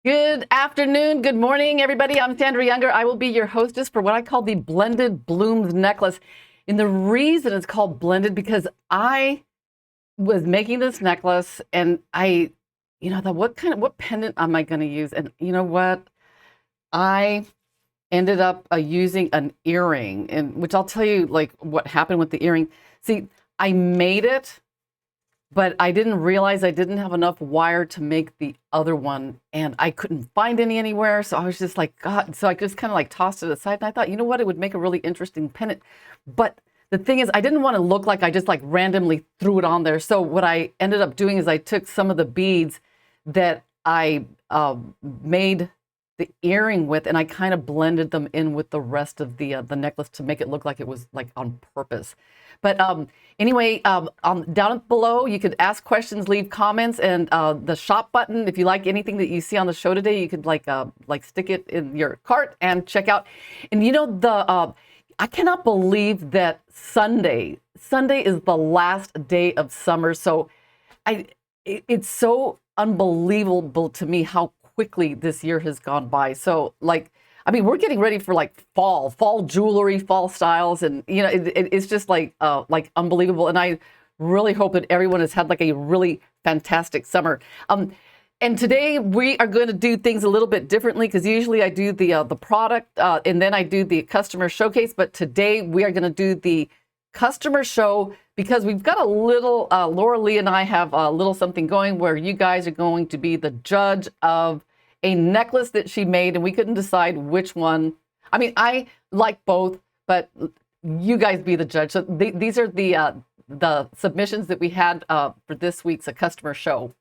Good afternoon, good morning, everybody. I'm Sandra Younger. I will be your hostess for what I call the Blended Blooms necklace. And the reason it's called blended because I was making this necklace and I thought, what pendant am I going to use? And you know what? I ended up using an earring, and which I'll tell you like what happened with the earring. See, I made it, but I didn't realize I didn't have enough wire to make the other one, and I couldn't find any anywhere. So I was just like, God. So I just kind of like tossed it aside, and I thought, you know what, it would make a really interesting pendant. But the thing is, I didn't want to look like I just like randomly threw it on there. So what I ended up doing is I took some of the beads that I made the earring with, and I kind of blended them in with the rest of the necklace to make it look like it was like on purpose. But anyway, down below, you could ask questions, leave comments, and the shop button. If you like anything that you see on the show today, you could like stick it in your cart and check out. And you know I cannot believe that Sunday is the last day of summer. So it's so unbelievable to me how quickly this year has gone by. So like, I mean, we're getting ready for like fall jewelry, fall styles, and it's just like unbelievable. And I really hope that everyone has had like a really fantastic summer. And today we are going to do things a little bit differently because usually I do the product and then I do the customer showcase. But today we are going to do the customer show because we've got a little, Laura Lee and I have a little something going where you guys are going to be the judge of a necklace that she made, and we couldn't decide which one. I mean, I like both, but you guys be the judge. So these are the submissions that we had for this week's customer show.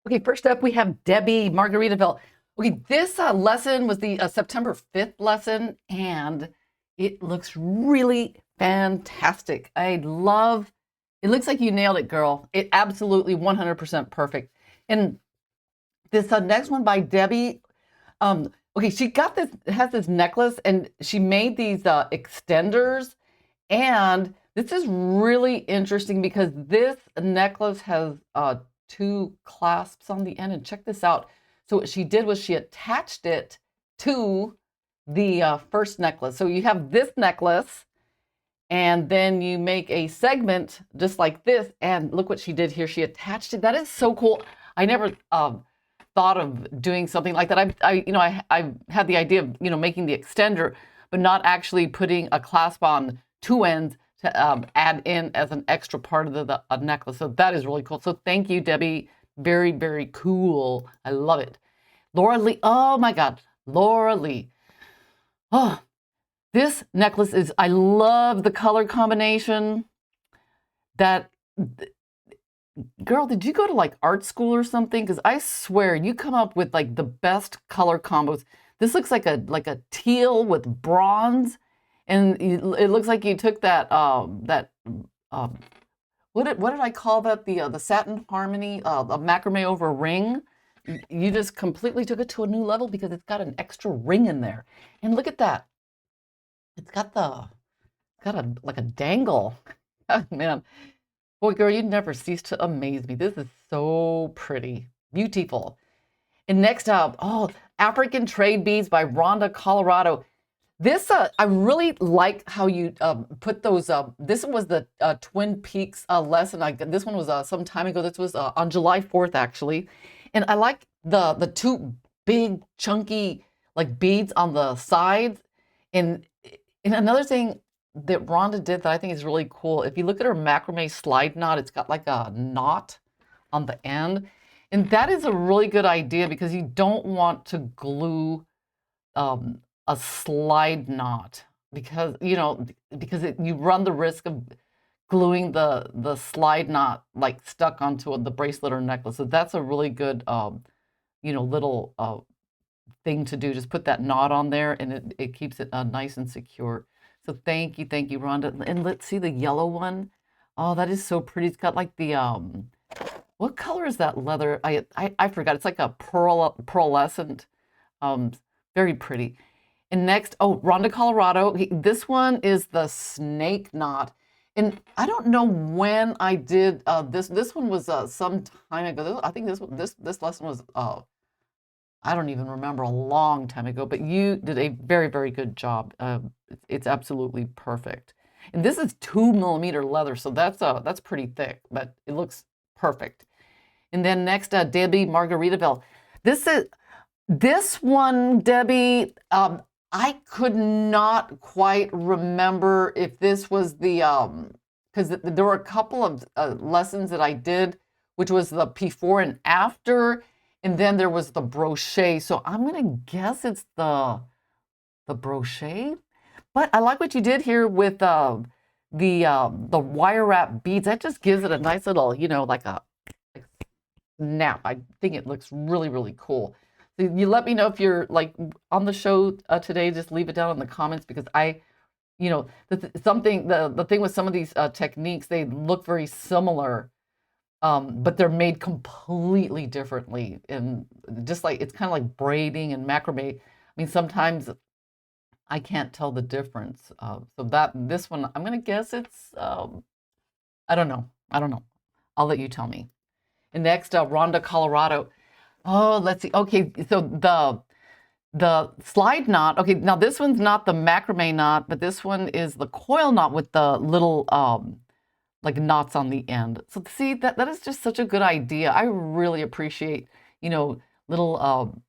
Okay, first up, we have Debbie Margaritaville. Okay, this lesson was the September 5th lesson, and it looks really fantastic. It looks like you nailed it, girl. It absolutely 100% perfect. And this next one by Debbie, okay, she has this necklace, and she made these extenders, and this is really interesting because this necklace has two clasps on the end, and check this out. So what she did was she attached it to the first necklace. So you have this necklace, and then you make a segment just like this, and look what she did here. She attached it. That is so cool. I never thought of doing something like that. I had the idea of making the extender, but not actually putting a clasp on two ends to add in as an extra part of the necklace. So that is really cool. So thank you, Debbie. Very, very cool. I love it. Laura Lee. Oh my God, Laura Lee. Oh, this necklace I love the color combination. Girl, did you go to like art school or something? Because I swear you come up with like the best color combos. This looks like a teal with bronze, and it looks like you took that what did I call that, the satin harmony, a macrame over a ring. You just completely took it to a new level because it's got an extra ring in there. And look at that. It's got like a dangle. Oh, man. Boy, girl, you never cease to amaze me. This is so pretty. Beautiful. And next up, African Trade Beads by Rhonda Colorado. This, I really like how you put those, this was the Twin Peaks lesson. This one was some time ago. This was on July 4th, actually. And I like the two big, chunky, like beads on the sides. And another thing that Rhonda did that I think is really cool, if you look at her macrame slide knot, it's got like a knot on the end. And that is a really good idea because you don't want to glue a slide knot because, you run the risk of gluing the slide knot like stuck onto the bracelet or necklace. So that's a really good, little thing to do. Just put that knot on there, and it keeps it nice and secure. So thank you, Rhonda. And let's see the yellow one. Oh, that is so pretty. It's got like the what color is that leather? I forgot. It's like a pearlescent. Very pretty. And next, Rhonda Colorado. This one is the snake knot. And I don't know when I did this. This one was some time ago. I think this lesson was I don't even remember, a long time ago, but you did a very, very good job. It's absolutely perfect. And this is 2 millimeter leather, so that's pretty thick, but it looks perfect. And then next, Debbie Margaritaville. This one, Debbie. I could not quite remember if this was the because there were a couple of lessons that I did, which was the before and after, and then there was the brochet. So I'm gonna guess it's the brochet. But I like what you did here with the wire wrap beads. That just gives it a nice little, like a snap. I think it looks really, really cool. So you let me know if you're like on the show today. Just leave it down in the comments because the thing with some of these techniques, they look very similar, but they're made completely differently. And just like it's kind of like braiding and macrame. I mean, sometimes I can't tell the difference. So this one, I'm gonna guess it's I don't know. I'll let you tell me. And next, Rhonda, Colorado. Oh, let's see. Okay, so the slide knot. Okay, now this one's not the macrame knot, but this one is the coil knot with the little like knots on the end. So see, that is just such a good idea. I really appreciate, little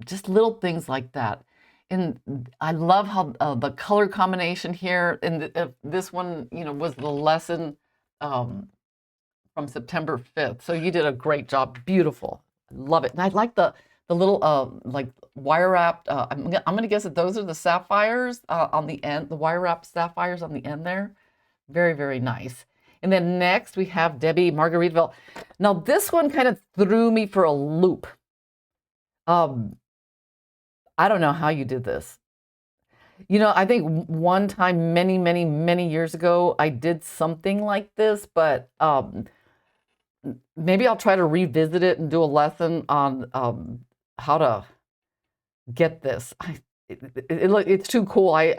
just little things like that. And I love how the color combination here, and this one, was the lesson from September 5th. So you did a great job. Beautiful. I love it. And I like the little like wire wrapped, I'm gonna guess that those are the sapphires on the end, the wire wrapped sapphires on the end there. Very, very nice. And then next we have Debbie Margaritaville. Now this one kind of threw me for a loop. I don't know how you did this. I think one time many, many, many years ago, I did something like this, but maybe I'll try to revisit it and do a lesson on how to get this. It's too cool. I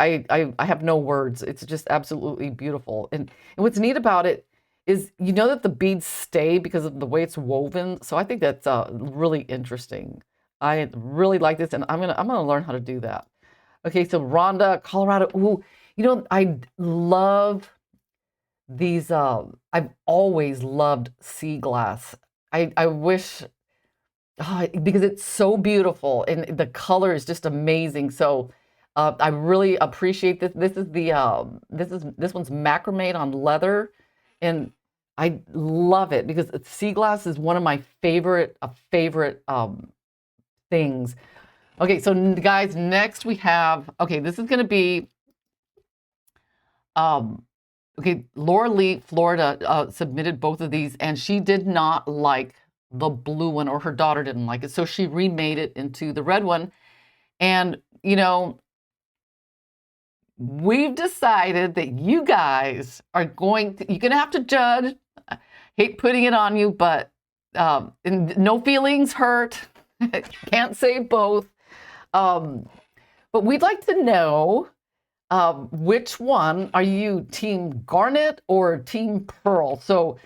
have no words. It's just absolutely beautiful. And what's neat about it is that the beads stay because of the way it's woven. So I think that's really interesting. I really like this, and I'm gonna learn how to do that. Okay, so Rhonda, Colorado. Ooh, I love these. I've always loved sea glass. I wish, because it's so beautiful and the color is just amazing. So I really appreciate this. This is this one's macrame on leather, and I love it because sea glass is one of my favorite things. Okay, so guys, next we have, okay, this is going to be, okay, Laura Lee, Florida, submitted both of these, and she did not like the blue one, or her daughter didn't like it, so she remade it into the red one. And, we've decided that you guys are you're going to have to judge. I hate putting it on you, but no feelings hurt. Can't say both. But we'd like to know which one are you, Team Garnet or Team Pearl? So,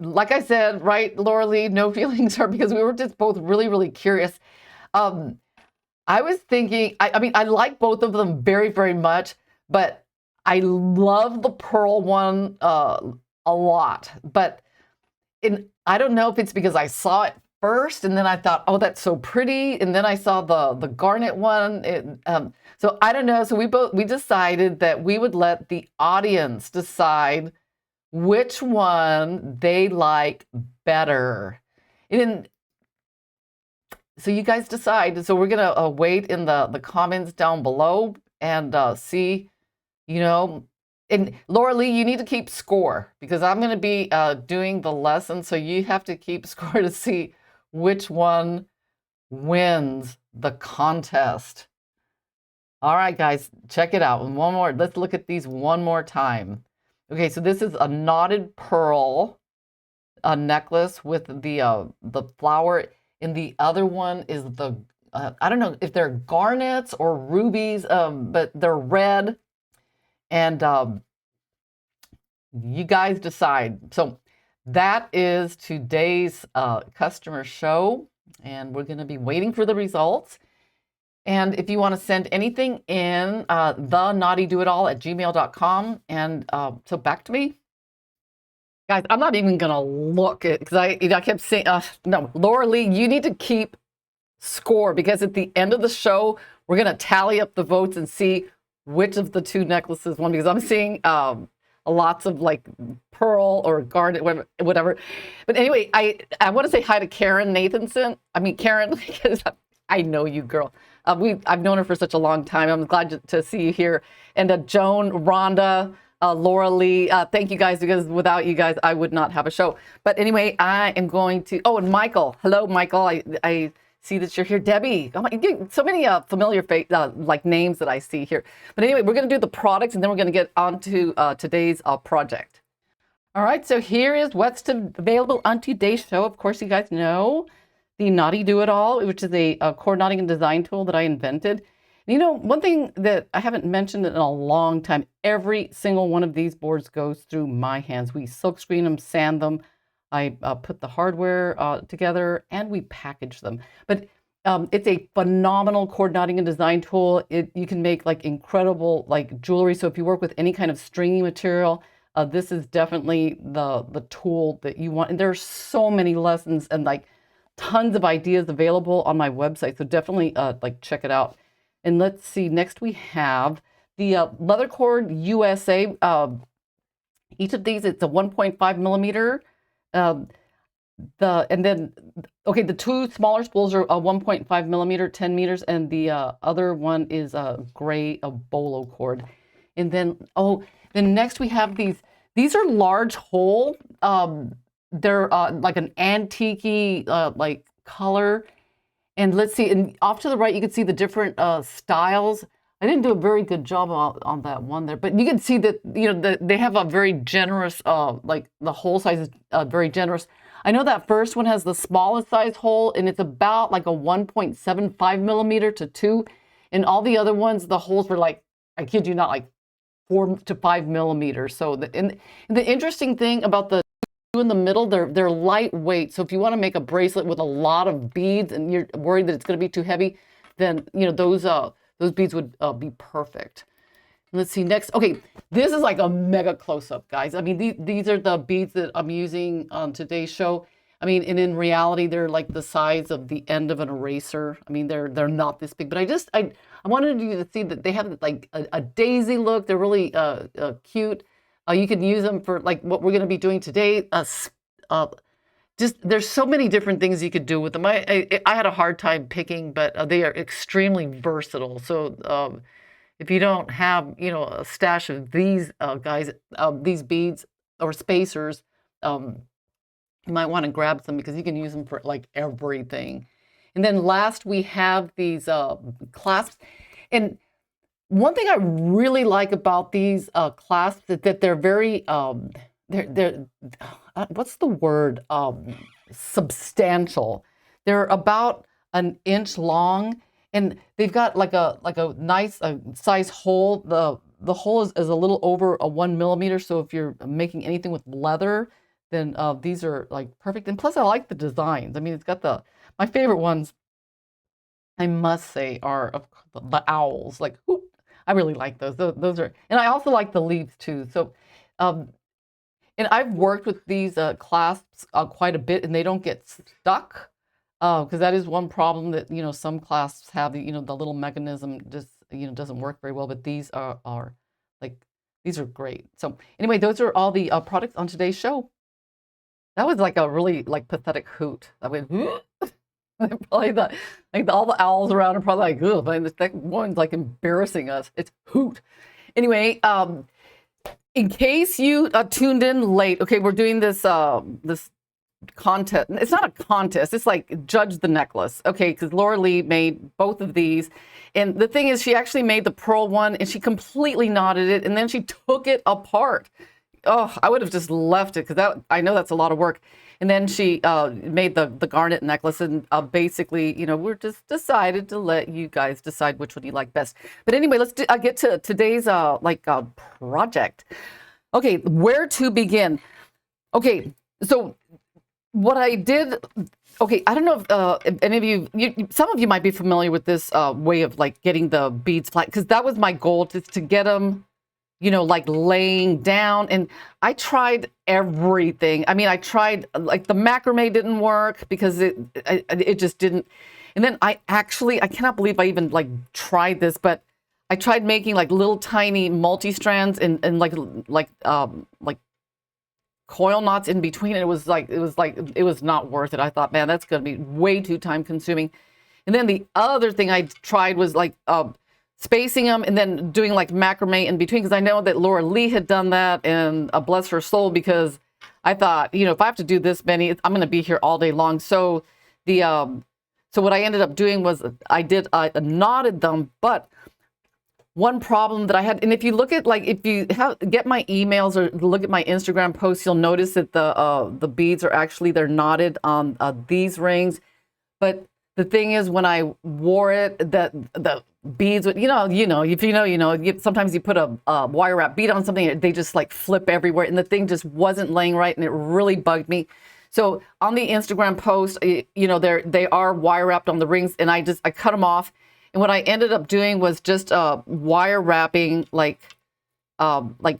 like I said, right, Laura Lee, no feelings hurt, because we were just both really, really curious. I was thinking, I mean, I like both of them very, very much, but I love the Pearl one a lot. But I don't know if it's because I saw it first, and then I thought, oh, that's so pretty, and then I saw the garnet one. So I don't know. So we decided that we would let the audience decide which one they like better. And so you guys decide. So we're gonna wait in the comments down below and see, And Laura Lee, you need to keep score, because I'm going to be doing the lesson. So you have to keep score to see which one wins the contest. All right, guys, check it out. One more. Let's look at these one more time. Okay, so this is a knotted pearl, a necklace with the flower, and the other one is the I don't know if they're garnets or rubies, but they're red. And you guys decide. So that is today's customer show. And we're going to be waiting for the results. And if you want to send anything in, the Knotty-Do-It-All at gmail.com. And so back to me. Guys, I'm not even going to look at, because I kept saying, no, Laura Lee, you need to keep score, because at the end of the show, we're going to tally up the votes and see which of the two necklaces won, because I'm seeing lots of like pearl or garnet, whatever. But anyway, I want to say hi to Karen Nathanson. I mean, Karen, because I know you, girl. I've known her for such a long time. I'm glad to see you here. And Joan, Rhonda, Laura Lee, thank you guys, because without you guys, I would not have a show. But anyway, I am going to, oh, and Michael. Hello, Michael. I see that you're here. Debbie, oh my, so many familiar like names that I see here. But anyway, we're going to do the products, and then we're going to get on to today's project. All right, so here is what's available on today's show. Of course, you guys know the Knotty-Do-It-All, which is a cord knotting and design tool that I invented. And you know, one thing that I haven't mentioned in a long time, every single one of these boards goes through my hands. We silkscreen them, sand them. I put the hardware together, and we package them. But it's a phenomenal cord knotting and design tool. You can make like incredible like jewelry. So if you work with any kind of stringy material, this is definitely the tool that you want. And there are so many lessons and like tons of ideas available on my website. So definitely like check it out. And let's see, next we have the Leather Cord USA. Each of these, it's a 1.5 millimeter. The two smaller spools are 1.5 millimeter, 10 meters, and the other one is a bolo cord. And then, then next we have these. These are large hole. They're like an antique like color. And let's see, and off to the right, you can see the different styles. I didn't do a very good job on that one there, but you can see that, you know, they have a very generous, like the hole size is very generous. I know that first one has the smallest size hole, and it's about like a 1.75 millimeter to 2. And all the other ones, the holes were like, I kid you not, like 4 to 5 millimeters. So the interesting thing about the two in the middle, they're lightweight. So if you want to make a bracelet with a lot of beads and you're worried that it's going to be too heavy, then, you know, those beads would be perfect. Let's see next. Okay, this is like a mega close-up, guys. I mean, these are the beads that I'm using on today's show. I mean, and in reality, they're like the size of the end of an eraser. I mean, they're not this big, but I wanted you to see that they have like a daisy look. They're really cute. You can use them for like what we're going to be doing today. Just there's so many different things you could do with them. I had a hard time picking, but they are extremely versatile. So if you don't have, you know, a stash of these guys, these beads or spacers, you might want to grab some, because you can use them for like everything. And then last we have these clasps. And one thing I really like about these clasps is that they're very they're what's the word, substantial. They're about an inch long, and they've got like a nice size hole. The hole is a little over a 1 millimeter. So if you're making anything with leather, then these are like perfect. And plus I like the designs. I mean, it's got my favorite ones, I must say, are the owls. Like, whoop, I really like those. Those are, and I also like the leaves too. So, and I've worked with these clasps quite a bit, and they don't get stuck, because that is one problem that, you know, some clasps have. You know, the little mechanism just, you know, doesn't work very well. But these are like, these are great. So anyway, those are all the products on today's show. That was like a really like pathetic hoot. I went, probably like all the owls around are probably like, oh, that one's like embarrassing us. It's hoot. Anyway, in case you tuned in late, okay, we're doing this this contest. It's not a contest. It's like judge the necklace, okay? Because Laura Lee made both of these, and the thing is, she actually made the pearl one, and she completely knotted it, and then she took it apart. Oh, I would have just left it, because I know that's a lot of work. And then she made the garnet necklace, and basically, you know, we're just decided to let you guys decide which one you like best. But anyway, let's get to today's project. Okay, where to begin? Okay, so what I did Okay, I don't know if any of some of you might be familiar with this way of like getting the beads flat, because that was my goal, to get them, like laying down. And I tried everything. I mean, I tried, like, the macrame didn't work because it just didn't. And then I cannot believe I even like tried this, but I tried making like little tiny multi-strands and like coil knots in between. And it was not worth it. I thought, man, that's going to be way too time consuming. And then the other thing I tried was like spacing them and then doing like macrame in between, because I know that Laura Lee had done that, and bless her soul, because I thought, if I have to do this many, I'm going to be here all day long. So so what I ended up doing was I knotted them. But one problem that I had, and if you look at, like, if you get my emails or look at my Instagram posts, you'll notice that the beads are actually, they're knotted on these rings. But the thing is, when I wore it, that the beads would, sometimes you put a wire wrap bead on something, they just like flip everywhere, and the thing just wasn't laying right, and it really bugged me. So on the Instagram post, they are wire wrapped on the rings, and I cut them off. And what I ended up doing was just wire wrapping like right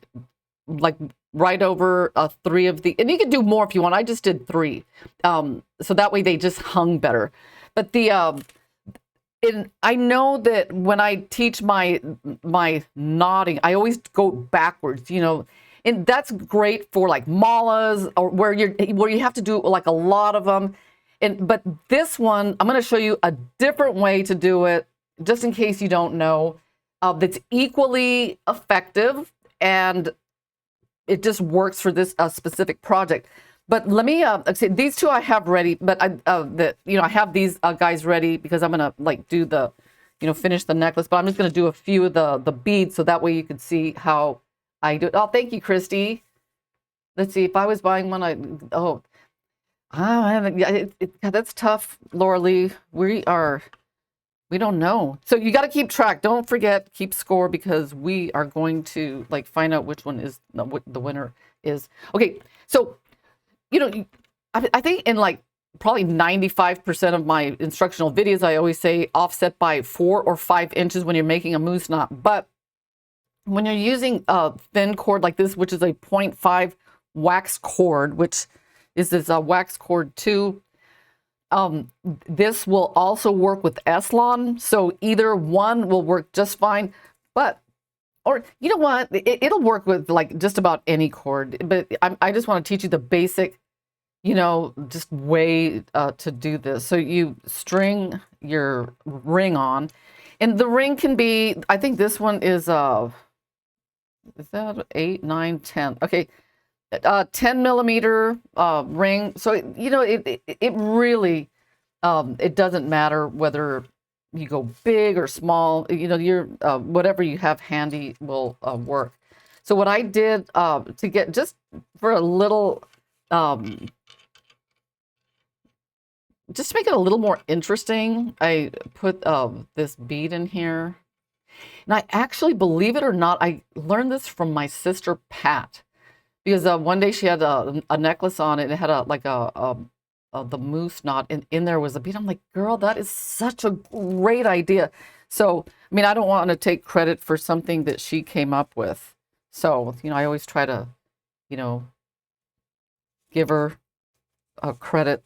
over three of the, and you can do more if you want. I just did three, so that way they just hung better. But and I know that when I teach my knotting, I always go backwards, and that's great for like malas, or where you have to do like a lot of them. But this one, I'm going to show you a different way to do it, just in case you don't know. That's equally effective, and it just works for this specific project. But let me say, these two I have ready, but I have these guys ready because I'm gonna like do the, finish the necklace. But I'm just gonna do a few of the beads, so that way you can see how I do it. Oh, thank you, Christy. Let's see, if I was buying one, I haven't. Yeah, that's tough, Laura Lee. We don't know. So you got to keep track. Don't forget, keep score, because we are going to like find out which one is what the winner is. Okay, so I think in like probably 95% of my instructional videos, I always say offset by 4 or 5 inches when you're making a moose knot. But when you're using a thin cord like this, which is a 0.5 wax cord, which is this wax cord 2, this will also work with S-Lon. So either one will work just fine. But, or you know what, it'll work with like just about any cord. But I just want to teach you the basic, just way to do this. So you string your ring on, and the ring can be, I think this one is that 8, 9, 10? Okay, 10 millimeter ring. So it really it doesn't matter whether you go big or small. Your whatever you have handy will work. So what I did to get, just for a little just to make it a little more interesting, I put this bead in here. And I actually, believe it or not, I learned this from my sister Pat, because one day she had a necklace on it, and it had the moose knot, and in there was a bead. I'm like, girl, that is such a great idea. So, I mean, I don't want to take credit for something that she came up with. So, I always try to, give her credit.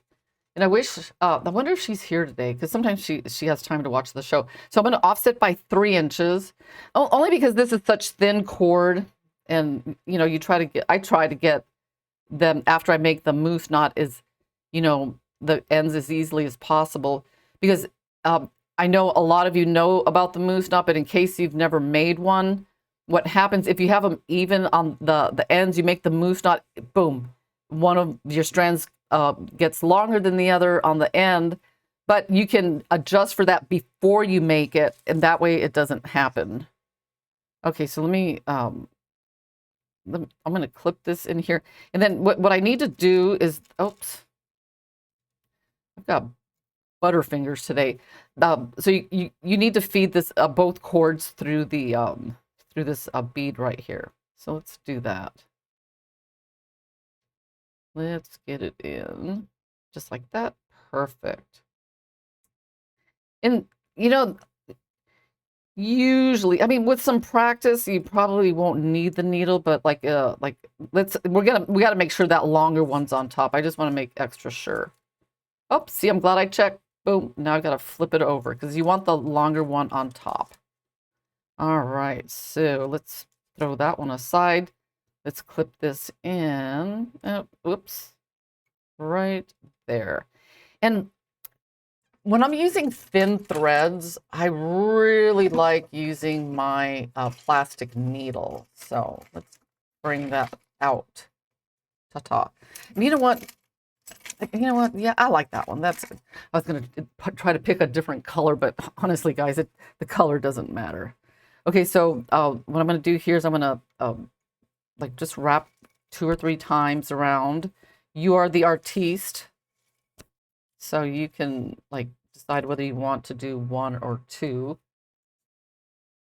And I wonder if she's here today, because sometimes she has time to watch the show. So I'm going to offset by 3 inches, only because this is such thin cord. And, I try to get them, after I make the moose knot, is, the ends as easily as possible. Because I know a lot of you know about the moose knot, but in case you've never made one, what happens if you have them even on the ends, you make the moose knot, boom, one of your strands gets longer than the other on the end, but you can adjust for that before you make it, and that way it doesn't happen. Okay, so let me, I'm going to clip this in here, and then what I need to do is, oops, I've got butterfingers today. So you need to feed this both cords through the through this bead right here. So let's do that. Let's get it in just like that. Perfect. And, you know, usually, I mean, with some practice, you probably won't need the needle, but like we gotta make sure that longer one's on top. I just want to make extra sure. Oh, see, I'm glad I checked. Boom. Now I gotta flip it over because you want the longer one on top. All right, so let's throw that one aside. Let's clip this in. Whoops. Right there. And when I'm using thin threads, I really like using my plastic needle. So let's bring that out. Ta-ta. And you know what? Yeah, I like that one. That's. I was going to try to pick a different color, but honestly, guys, the color doesn't matter. Okay, so what I'm going to do here is I'm going to like just wrap 2 or 3 times around. You are the artiste, so you can like decide whether you want to do 1 or 2.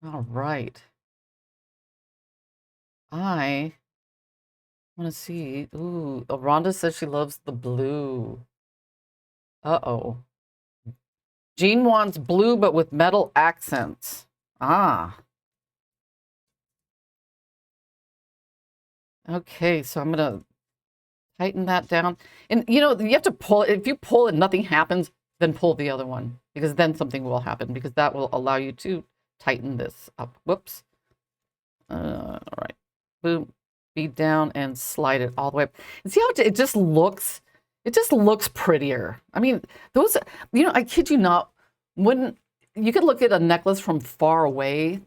All right. I want to see. Ooh, Rhonda says she loves the blue. Uh-oh. Jean wants blue, but with metal accents. Ah. Okay, so I'm going to tighten that down. And, you know, you have to pull it. If you pull it, nothing happens, then pull the other one. Because then something will happen. Because that will allow you to tighten this up. Whoops. All right. Boom. Bead down and slide it all the way up. And see how it just looks? It just looks prettier. I mean, those, you know, I kid you not, when you could look at a necklace from far away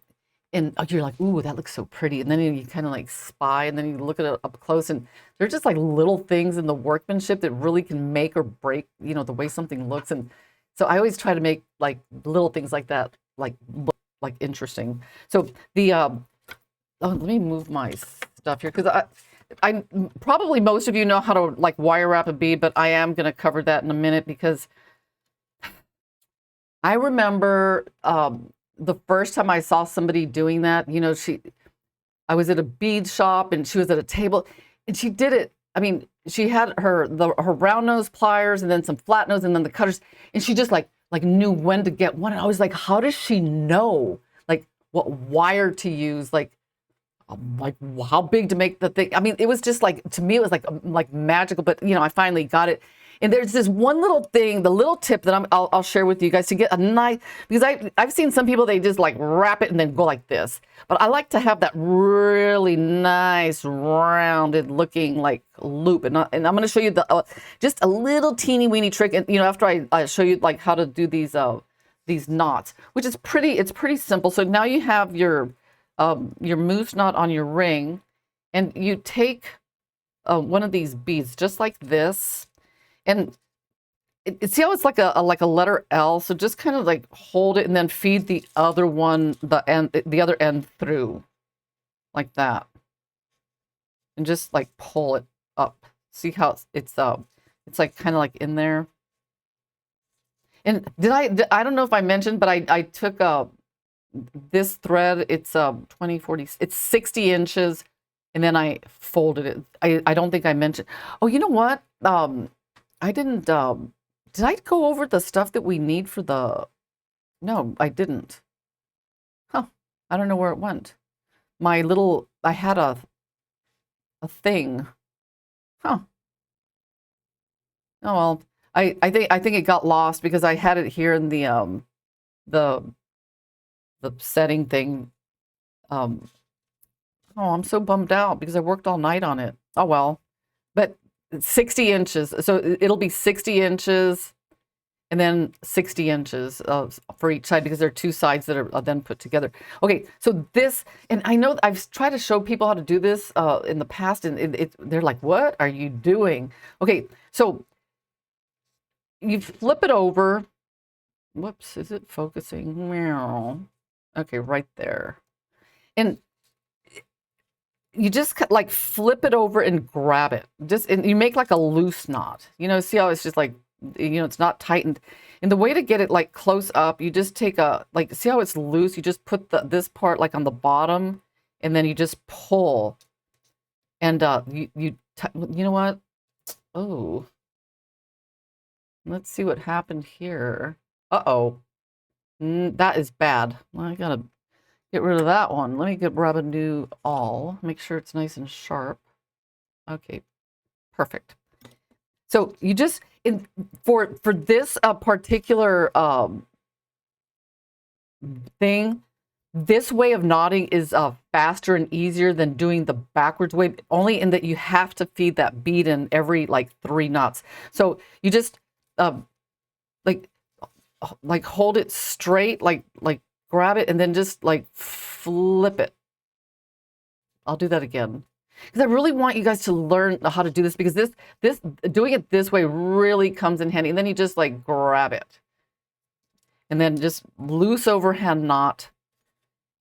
and you're like, ooh, that looks so pretty. And then you kind of like spy and then you look at it up close and they're just like little things in the workmanship that really can make or break, you know, the way something looks. And so I always try to make like little things like that, like look like interesting. So the, oh, let me move my stuff here because I probably most of you know how to like wire wrap a bead, but I am going to cover that in a minute because I remember the first time I saw somebody doing that, you know, I was at a bead shop and she was at a table and she did it. I mean, she had her round nose pliers and then some flat nose and then the cutters, and she just like knew when to get one. And I was like, how does she know like what wire to use? Like how big to make the thing. I mean, it was just like, to me, it was like magical, but you know, I finally got it. And there's this one little thing, the little tip that I'll share with you guys to get a nice, because I've seen some people, they just like wrap it and then go like this. But I like to have that really nice rounded looking like loop. And I'm going to show you the just a little teeny weeny trick. And you know, after I show you like how to do these knots, which is it's pretty simple. So now you have your moose knot on your ring, and you take one of these beads just like this, and see how it's like a letter L. So just kind of like hold it and then feed the other one, the other end through like that, and just like pull it up. See how it's like kind of like in there. And I don't know if I mentioned, but I took this thread, it's 40, it's 60 inches, and then I folded it. I don't think I mentioned. Oh, you know what? I didn't. Did I go over the stuff that we need for the? No, I didn't. Huh? I don't know where it went. I had a thing. Huh? Oh well. I think it got lost because I had it here in the setting thing. Oh, I'm so bummed out because I worked all night on it. Oh well. But 60 inches. So it'll be 60 inches and then 60 inches for each side because there are 2 sides that are then put together. Okay, so this, and I know I've tried to show people how to do this in the past, and they're like, what are you doing? Okay, so you flip it over. Whoops, is it focusing? Meow. Okay, right there. And you just like flip it over and grab it. And you make like a loose knot. You know, see how it's just like, you know, it's not tightened. And the way to get it like close up, you just take see how it's loose? You just put this part like on the bottom, and then you just pull. And you know what? Oh, Let's see what happened here. Uh-oh. That is bad. I gotta get rid of that one. Let me grab a new all. Make sure it's nice and sharp. Okay, perfect. So you just for this particular thing, this way of knotting is faster and easier than doing the backwards way, only in that you have to feed that bead in every like 3 knots. So you just like hold it straight, like grab it and then just like flip it. I'll do that again because I really want you guys to learn how to do this, because this doing it this way really comes in handy. And then you just like grab it and then just loose overhand knot.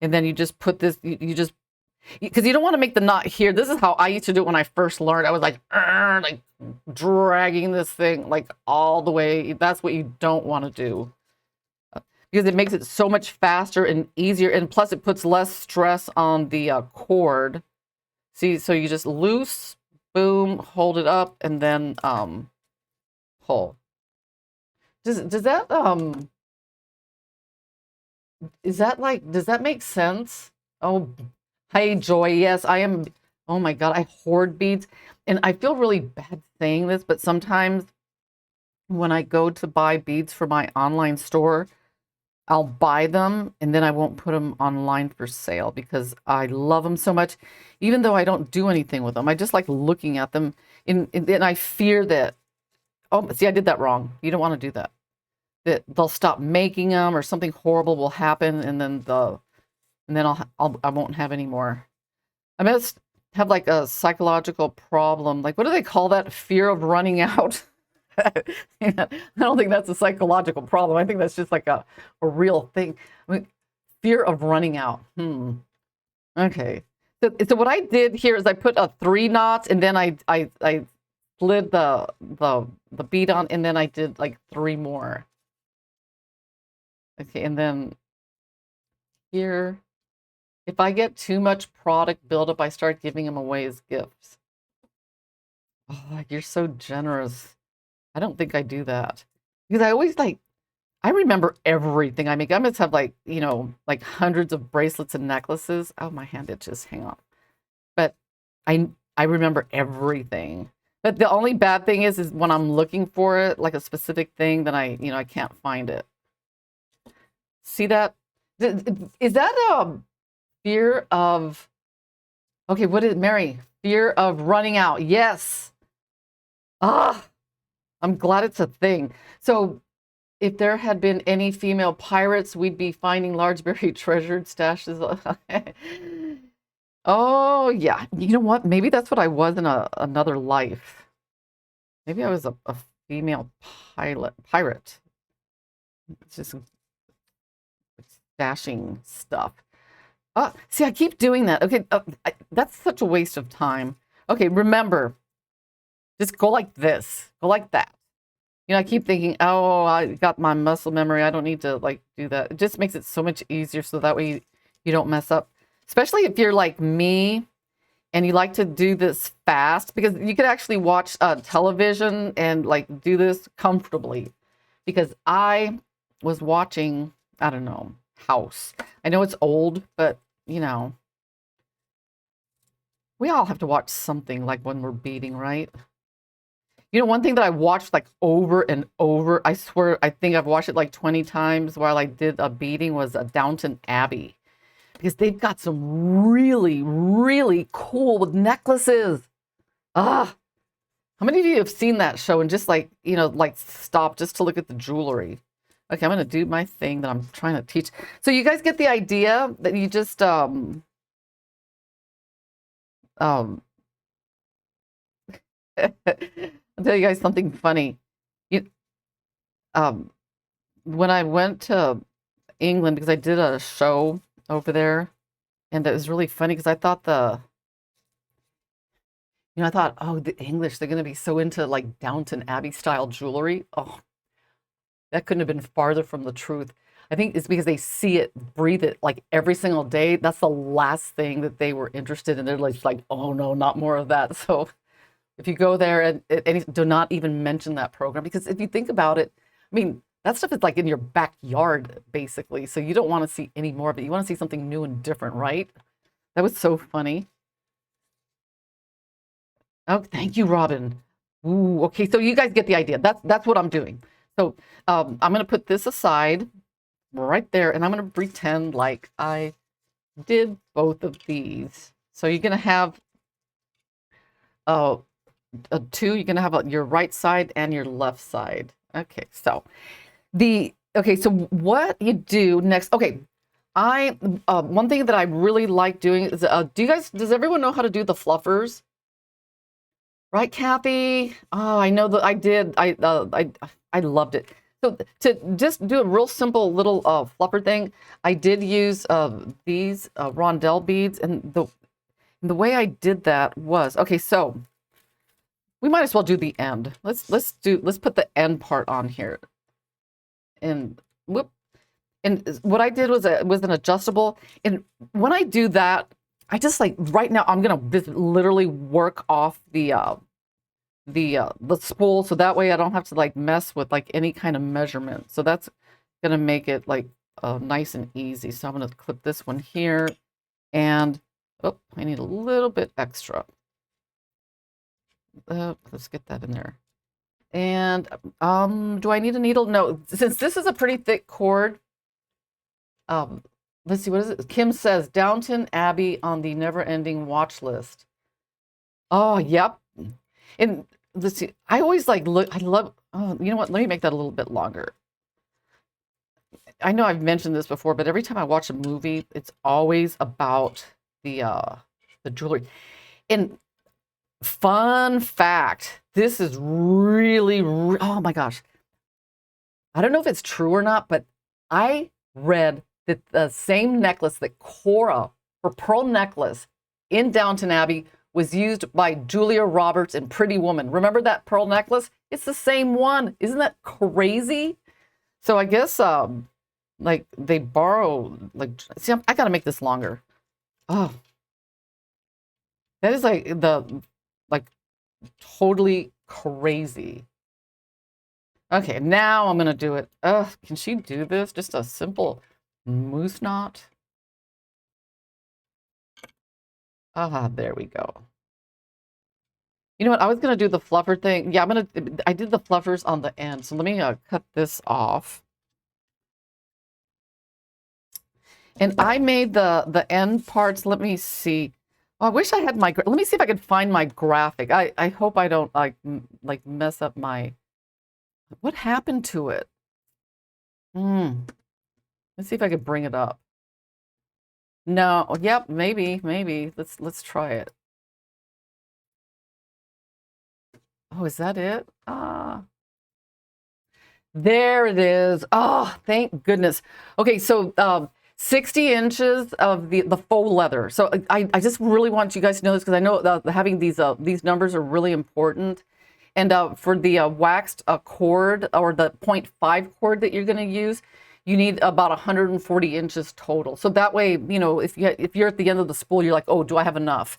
And then you just put this, you just, because you don't want to make the knot here. This is how I used to do it when I first learned. I was like dragging this thing like all the way. That's what you don't want to do, because it makes it so much faster and easier. And plus it puts less stress on the cord. See, so you just loose, boom, hold it up, and then pull. Does that is that like, does that make sense? Oh, hey, Joy. Yes, I am. Oh my God, I hoard beads. And I feel really bad saying this, but sometimes when I go to buy beads for my online store, I'll buy them and then I won't put them online for sale because I love them so much, even though I don't do anything with them. I just like looking at them, and I fear that, oh, see, I did that wrong. You don't want to do that. That they'll stop making them or something horrible will happen, and then I won't have any more. I must have like a psychological problem. Like, what do they call that? Fear of running out. Yeah, I don't think that's a psychological problem. I think that's just like a real thing. I mean, fear of running out. Okay. So what I did here is I put 3 knots, and then I slid the bead on, and then I did like 3 more. Okay, and then here, if I get too much product buildup, I start giving them away as gifts. Oh, you're so generous. I don't think I do that, because I always I remember everything I make. I must have like, like hundreds of bracelets and necklaces. Oh, my hand itches. Hang on. But I remember everything. But the only bad thing is when I'm looking for it, like a specific thing, then I can't find it. See that? Is that fear of, okay, what is Mary? Fear of running out. Yes. I'm glad it's a thing. So if there had been any female pirates, we'd be finding large buried treasured stashes. Oh, yeah. You know what? Maybe that's what I was in another life. Maybe I was a female pirate. It's just stashing stuff. See, I keep doing that. Okay, that's such a waste of time. Okay, remember, just go like this. Go like that. I keep thinking, oh, I got my muscle memory. I don't need to like do that. It just makes it so much easier, so that way you don't mess up. Especially if you're like me and you like to do this fast, because you could actually watch television and like do this comfortably. Because I was watching, I don't know, House. I know it's old, but we all have to watch something like when we're beading, right? One thing that I watched like over and over, I swear, I think I've watched it like 20 times while I did a beading, was a Downton Abbey. Because they've got some really, really cool necklaces. How many of you have seen that show and just like, like stop just to look at the jewelry? Okay, I'm going to do my thing that I'm trying to teach. So you guys get the idea that you just, I'll tell you guys something funny. When I went to England, because I did a show over there, and it was really funny because I thought oh, the English, they're going to be so into like Downton Abbey style jewelry. Oh, that couldn't have been farther from the truth. I think it's because they see it, breathe it like every single day. That's the last thing that they were interested in. They're like, oh no, not more of that. So If you go there and do not even mention that program, because if you think about it, I mean, that stuff is like in your backyard, basically. So you don't want to see any more of it. You want to see something new and different, right? That was so funny. Oh, thank you, Robin. Ooh, okay, so you guys get the idea. That's what I'm doing. So I'm gonna put this aside right there, and I'm gonna pretend like I did both of these. So you're gonna have two. You're gonna have your right side and your left side. Okay, so so what you do next? Okay, one thing that I really like doing is does everyone know how to do the fluffers? Right, Kathy? Oh, I know that I did. I loved it. So to just do a real simple little fluffer thing, I did use these rondelle beads, and the way I did that was okay. So we might as well do the end. Let's put the end part on here, and whoop. And what I did was an adjustable. And when I do that, I just like right now I'm gonna just literally work off the spool, so that way I don't have to like mess with like any kind of measurement. So that's gonna make it like nice and easy. So I'm gonna clip this one here, and oh, I need a little bit extra. Let's get that in there. And do I need a needle? No, since this is a pretty thick cord. Let's see, what is it? Kim says Downton Abbey on the never-ending watch list. Oh, yep. And let's see, I always like look. I love. Oh, you know what? Let me make that a little bit longer. I know I've mentioned this before, but every time I watch a movie, it's always about the jewelry. And fun fact, this is really, oh my gosh. I don't know if it's true or not, but I read that the same necklace that Cora, her pearl necklace in Downton Abbey, was used by Julia Roberts in Pretty Woman. Remember that pearl necklace? It's the same one. Isn't that crazy? So I guess like they borrow, like, see, I gotta make this longer. Oh, that is like totally crazy. Okay, now I'm gonna do it. Can she do this? Just a simple moose knot. There we go. You know what? I was gonna do the fluffer thing. Yeah, I did the fluffers on the end. So let me cut this off. And I made the end parts. Let me see. Oh, I wish I had let me see if I could find my graphic. I hope I don't like mess up my. What happened to it? Let's see if I could bring it up. No. Yep. Maybe. Let's try it. Oh, is that it? There it is. Oh, thank goodness. Okay, so 60 inches of the faux leather. So I just really want you guys to know this because I know having these numbers are really important. And for the waxed cord or the 0.5 cord that you're going to use, you need about 140 inches total. So that way, you know, if you're at the end of the spool, you're like, oh, do I have enough?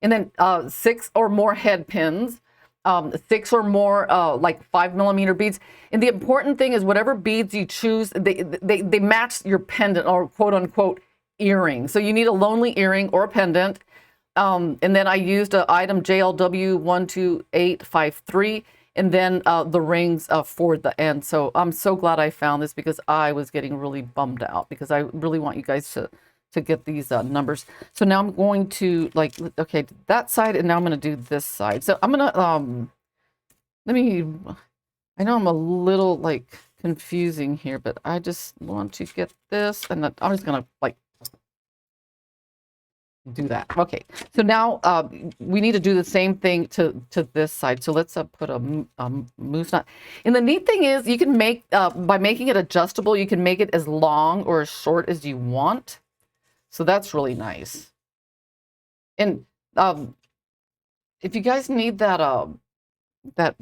And then 6 or more head pins. 6 or more like 5mm beads. And the important thing is whatever beads you choose, they match your pendant or quote unquote earring. So you need a lonely earring or a pendant. And then I used an item JLW 12853 and then the rings for the end. So I'm so glad I found this because I was getting really bummed out because I really want you guys to get these numbers. So now I'm going to okay, that side, and now I'm going to do this side. So I'm going to, I know I'm a little like confusing here, but I just want to get this, and I'm just going to do that. Okay, so now we need to do the same thing to this side. So let's put a moose knot. And the neat thing is you can make, by making it adjustable, you can make it as long or as short as you want. So that's really nice. And if you guys need that that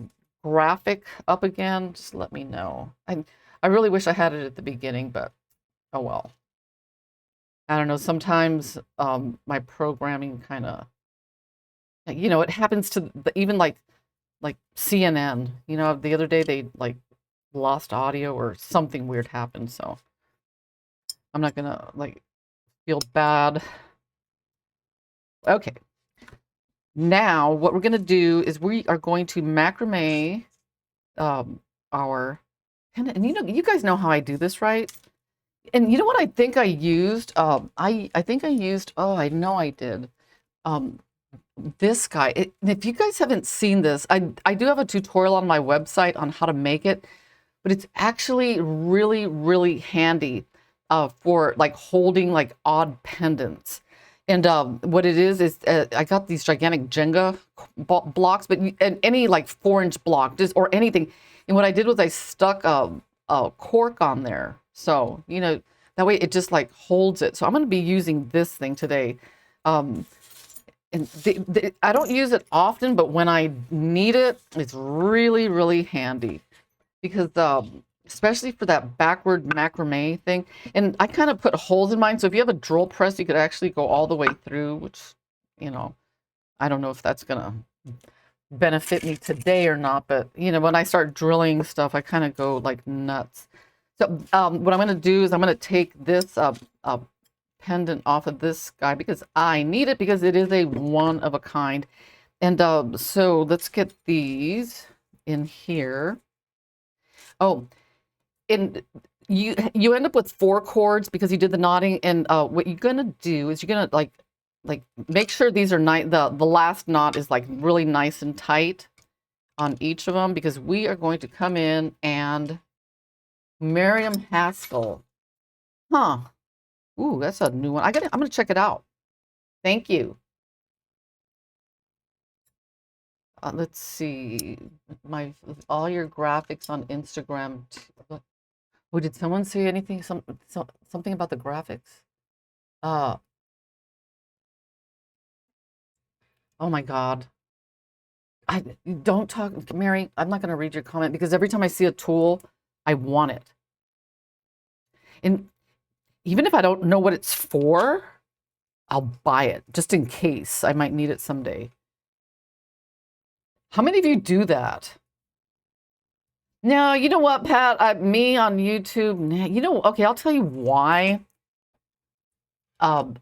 graphic up again, just let me know. I really wish I had it at the beginning, but oh well. I don't know. Sometimes my programming kind of you know, it happens to even like CNN. You know, the other day they like lost audio or something weird happened. So I'm not gonna like feel bad. Okay. Now what we're gonna do is we are going to macrame our and you know, you guys know how I do this, right? And you know what I think I used? I think I used, oh, I know I did. Um, this guy. If you guys haven't seen this, I do have a tutorial on my website on how to make it, but it's actually really, really handy for like holding like odd pendants. And what it is I got these gigantic Jenga blocks, but and any like 4-inch block, just or anything. And what I did was I stuck a cork on there, so you know that way it just like holds it. So I'm going to be using this thing today. Um, and I don't use it often, but when I need it, it's really, really handy because especially for that backward macrame thing. And I kind of put holes in mine. So if you have a drill press, you could actually go all the way through, which, you know, I don't know if that's going to benefit me today or not. But, you know, when I start drilling stuff, I kind of go like nuts. So what I'm going to do is I'm going to take this pendant off of this guy because I need it because it is a one of a kind. And so let's get these in here. Oh, and you end up with 4 cords because you did the knotting. And what you're gonna do is you're gonna like make sure these are nice. The last knot is like really nice and tight on each of them because we are going to come in and Miriam Haskell. Huh. Ooh, that's a new one. I'm gonna check it out. Thank you. Let's see. All your graphics on Instagram. Oh, did someone say anything? Something about the graphics? Uh, oh my God. I don't talk, Mary. I'm not gonna read your comment because every time I see a tool, I want it. And even if I don't know what it's for, I'll buy it just in case I might need it someday. How many of you do that? No, you know what, Pat? Me on YouTube, you know, okay, I'll tell you why. Um,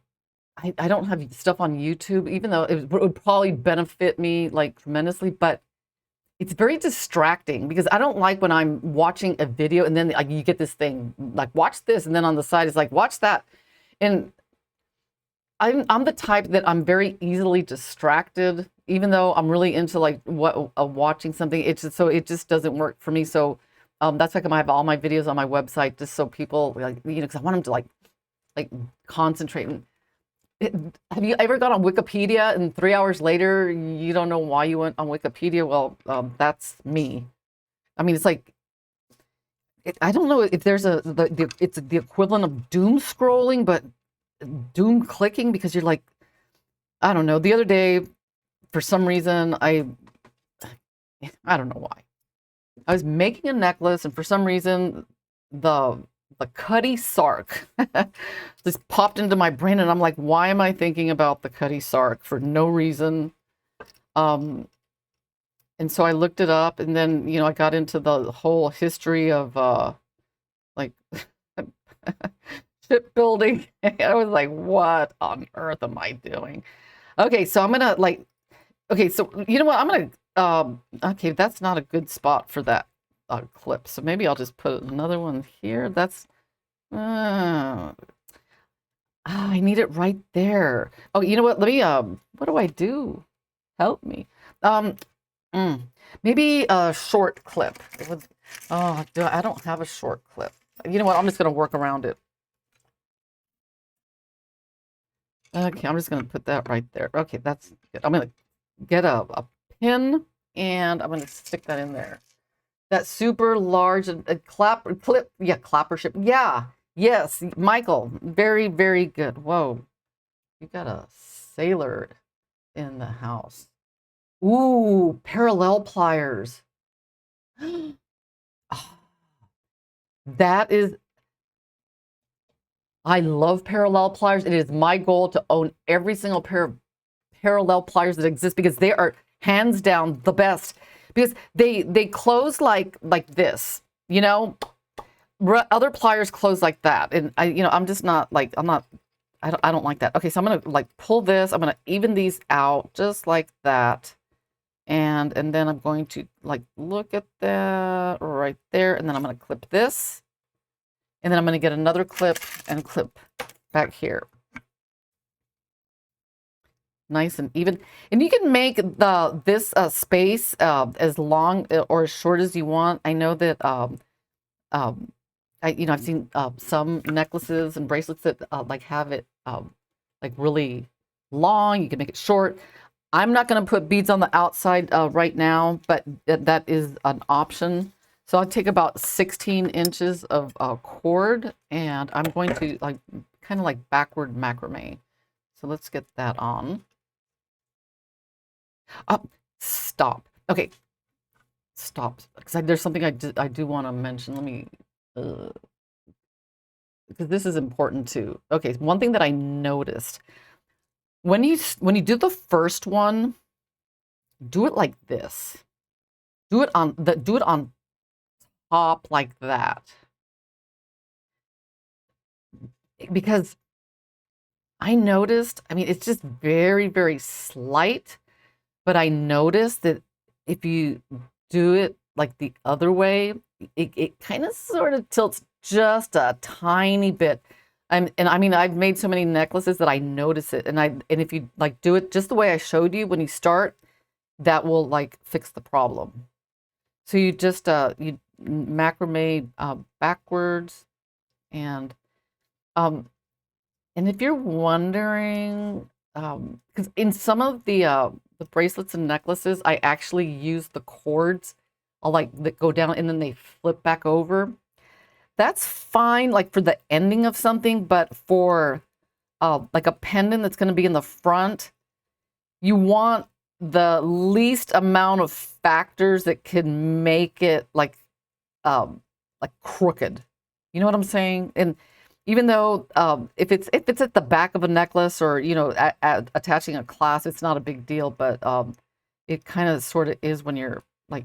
I don't have stuff on YouTube, even though it would probably benefit me like tremendously, but it's very distracting because I don't like when I'm watching a video and then like, you get this thing like watch this, and then on the side it's like watch that, and I'm the type that I'm very easily distracted, even though I'm really into like watching something. It's just, so it just doesn't work for me. So that's why I have all my videos on my website just so people like you know because I want them to like concentrate. Have you ever gone on Wikipedia and 3 hours later you don't know why you went on Wikipedia? Well, that's me. I mean, it's like I don't know if there's it's the equivalent of doom scrolling, but doom clicking because you're like, I don't know. The other day, for some reason, I don't know why. I was making a necklace, and for some reason, the Cutty Sark just popped into my brain, and I'm like, why am I thinking about the Cutty Sark for no reason? And so I looked it up, and then you know I got into the whole history of like shipbuilding. I was like, what on earth am I doing? Okay, so I'm gonna like, okay, so you know what? I'm gonna, okay, that's not a good spot for that clip. So maybe I'll just put another one here. That's, I need it right there. Oh, you know what? Let me, what do I do? Help me. Mm, maybe a short clip. Oh, I don't have a short clip. You know what? I'm just gonna work around it. Okay, I'm just going to put that right there. Okay, that's good. I'm going to get a pin and I'm going to stick that in there. That super large clip. Yeah, clappership. Yeah, yes, Michael. Very, very good. Whoa, you got a sailor in the house. Ooh, parallel pliers. Oh, that is, I love parallel pliers. It is my goal to own every single pair of parallel pliers that exist because they are hands down the best, because they close like this, you know. Other pliers close like that, and I'm just not like, I don't like that. Okay, so I'm gonna like pull this. I'm gonna even these out just like that, and then I'm going to like look at that right there, and then I'm gonna clip this, and then I'm gonna get another clip and clip back here. Nice and even, and you can make this space as long or as short as you want. I know that I've seen some necklaces and bracelets that like have it like really long. You can make it short. I'm not going to put beads on the outside right now, but that is an option. So I'll take about 16 inches of cord, and I'm going to like kind of like backward macrame. So let's get that on. Stop. Okay, stop. Because there's something I do want to mention. Let me, because this is important too. Okay, one thing that I noticed when you do the first one, do it like this. Do it on top like that, because I noticed. I mean, it's just very, very slight. But I noticed that if you do it like the other way, it kind of sort of tilts just a tiny bit. And I mean, I've made so many necklaces that I notice it. And if you like do it just the way I showed you when you start, that will like fix the problem. So you just you macrame backwards, and if you're wondering, because in some of the bracelets and necklaces, I actually use the cords. I'll like that go down and then they flip back over. That's fine, like for the ending of something, but for like a pendant that's going to be in the front, you want the least amount of factors that can make it like crooked. You know what I'm saying? And even though if it's at the back of a necklace, or attaching a clasp, it's not a big deal. But it kind of sort of is when you're like,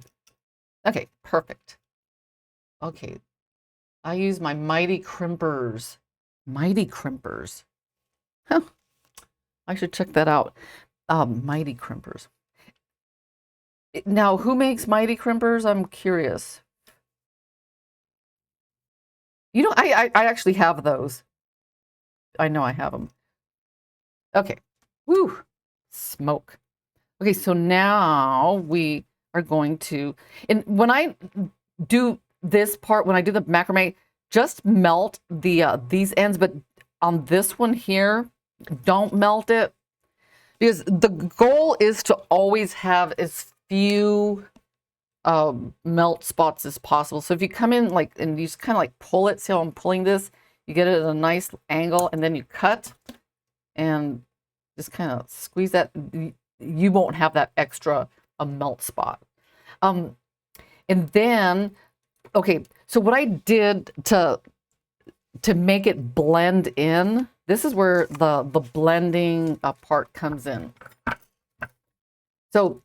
okay, perfect. Okay, I use my mighty crimpers. Mighty crimpers. Huh. I should check that out. Mighty crimpers. Now, who makes mighty crimpers? I'm curious. You know, I actually have those. I know I have them. Okay. Woo. Smoke. Okay, so now we are going to, and when I do this part, when I do the macrame, just melt the these ends, but on this one here, don't melt it, because the goal is to always have as few melt spots as possible. So if you come in like, and you just kind of like pull it, see how I'm pulling this, you get it at a nice angle, and then you cut and just kind of squeeze that. You won't have that extra melt spot. And then, okay, so what I did to make it blend in, this is where the blending part comes in. So,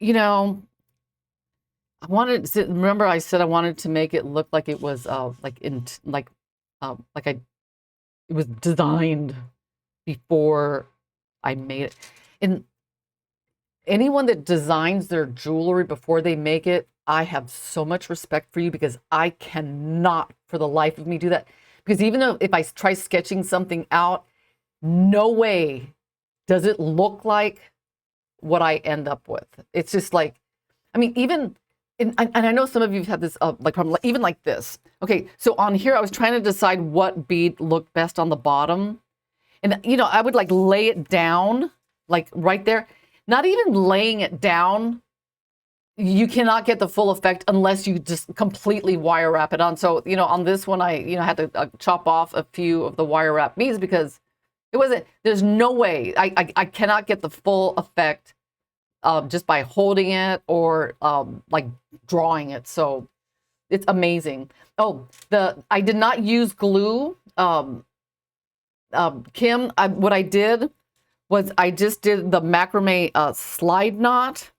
I wanted to, remember I said I wanted to make it look like it was it was designed before I made it. And anyone that designs their jewelry before they make it, I have so much respect for you, because I cannot for the life of me do that. Because even though if I try sketching something out, no way does it look like what I end up with. It's just like, I mean, even, and I know some of you have had this like problem, even like this. Okay, so on here, I was trying to decide what bead looked best on the bottom. And, I would like lay it down, like right there. Not even laying it down, you cannot get the full effect unless you just completely wire wrap it on. So, on this one, I, had to chop off a few of the wire wrap beads, because it wasn't, there's no way, I cannot get the full effect just by holding it or like drawing it. So it's amazing. Oh, I did not use glue. Kim, what I did was I just did the macrame slide knot,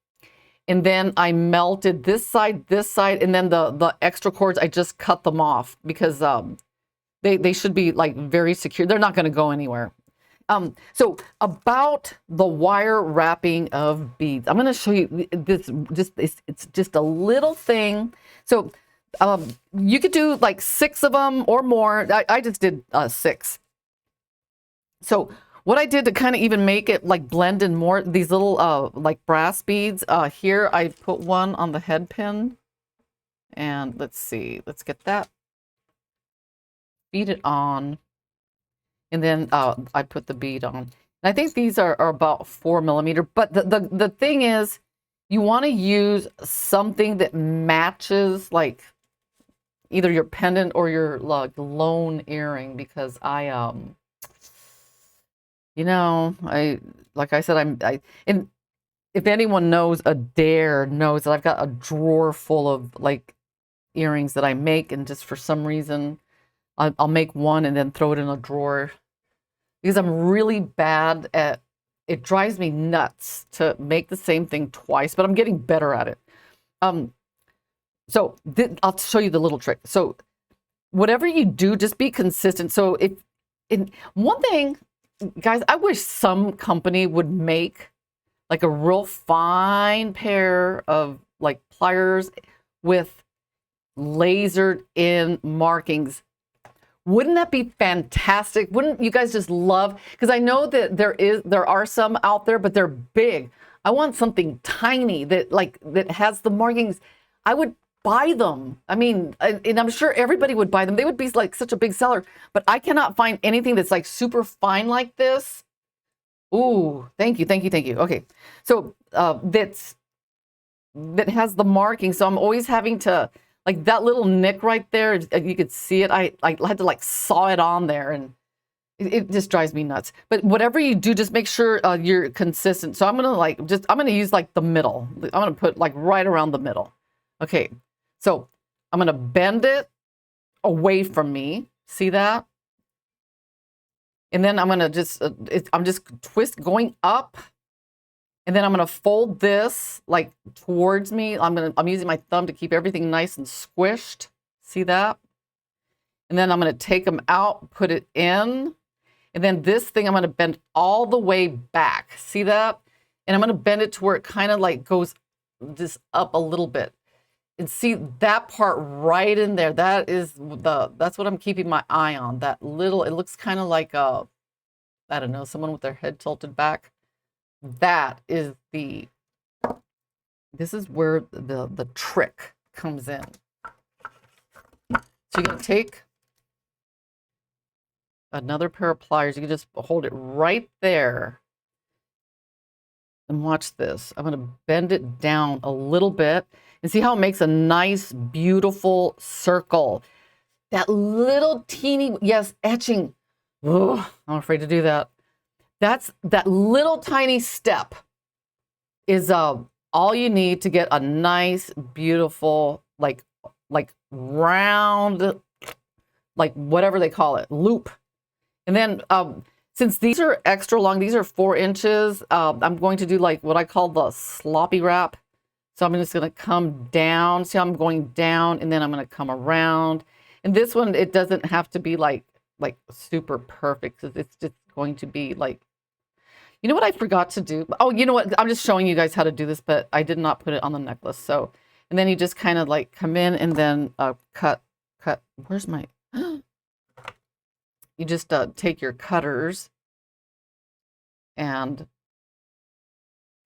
and then I melted this side, and then the extra cords, I just cut them off because they should be like very secure. They're not going to go anywhere. So about the wire wrapping of beads, I'm going to show you this. It's just a little thing. So you could do like 6 of them or more. I just did 6. So what I did to kind of even make it like blend in more, these little like brass beads, here I put one on the head pin, and let's see, let's get that, feed it on, and then I put the bead on. And I think these are about 4 millimeter, but the thing is, you want to use something that matches like either your pendant or your like lone earring, because you know, like I said, and if anyone knows Adair knows that I've got a drawer full of like earrings that I make, and just for some reason I'll make one and then throw it in a drawer because I'm really bad at it. Drives me nuts to make the same thing twice, but I'm getting better at it. So I'll show you the little trick. So whatever you do, just be consistent. So one thing, guys, I wish some company would make like a real fine pair of like pliers with lasered in markings. Wouldn't that be fantastic? Wouldn't you guys just love? Because I know that there are some out there, but they're big. I want something tiny that has the markings. I would buy them. I mean, and I'm sure everybody would buy them. They would be like such a big seller, but I cannot find anything that's like super fine like this. Ooh, thank you. Okay, so that has the marking. So I'm always having to, like that little nick right there, you could see it. I had to like saw it on there, and it just drives me nuts. But whatever you do, just make sure you're consistent. So I'm gonna use like the middle. I'm gonna put like right around the middle. Okay, so I'm gonna bend it away from me. See that? And then I'm gonna I'm just going up. And then I'm going to fold this like towards me. I'm using my thumb to keep everything nice and squished. See that? And then I'm going to take them out, put it in. And then this thing, I'm going to bend all the way back. See that? And I'm going to bend it to where it kind of like goes just up a little bit. And see that part right in there. That's what I'm keeping my eye on. That little, it looks kind of like I don't know, someone with their head tilted back. This is where the trick comes in. So you're going to take another pair of pliers. You can just hold it right there. And watch this. I'm going to bend it down a little bit. And see how it makes a nice, beautiful circle. That little teeny, yes, etching. Ugh, I'm afraid to do that. That little tiny step is all you need to get a nice, beautiful, like round, like whatever they call it, loop. And then since these are extra long, these are 4 inches, I'm going to do like what I call the sloppy wrap. So I'm just going to come down. See how I'm going down, and then I'm going to come around. And this one, it doesn't have to be like super perfect, because it's just going to be like, you know what I forgot to do? Oh, you know what? I'm just showing you guys how to do this, but I did not put it on the necklace. So, and then you just kind of like come in and then cut. Where's my, you just take your cutters and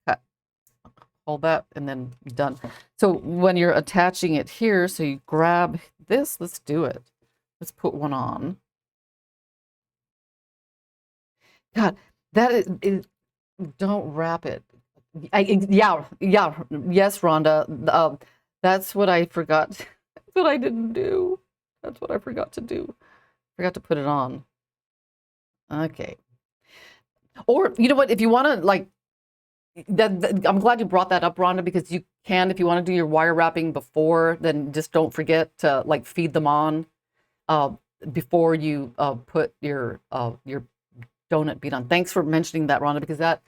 cut, hold that, and then done. So when you're attaching it here, so you grab this, let's do it. Let's put one on. God, that is don't wrap it. Yes, Rhonda. That's what I forgot. That's what I didn't do. That's what I forgot to do. Forgot to put it on. Okay. Or you know what? If you want to like that, I'm glad you brought that up, Rhonda, because you can, if you want to do your wire wrapping before, then just don't forget to like feed them on before you put your donut bead on. Thanks for mentioning that, Rhonda, because that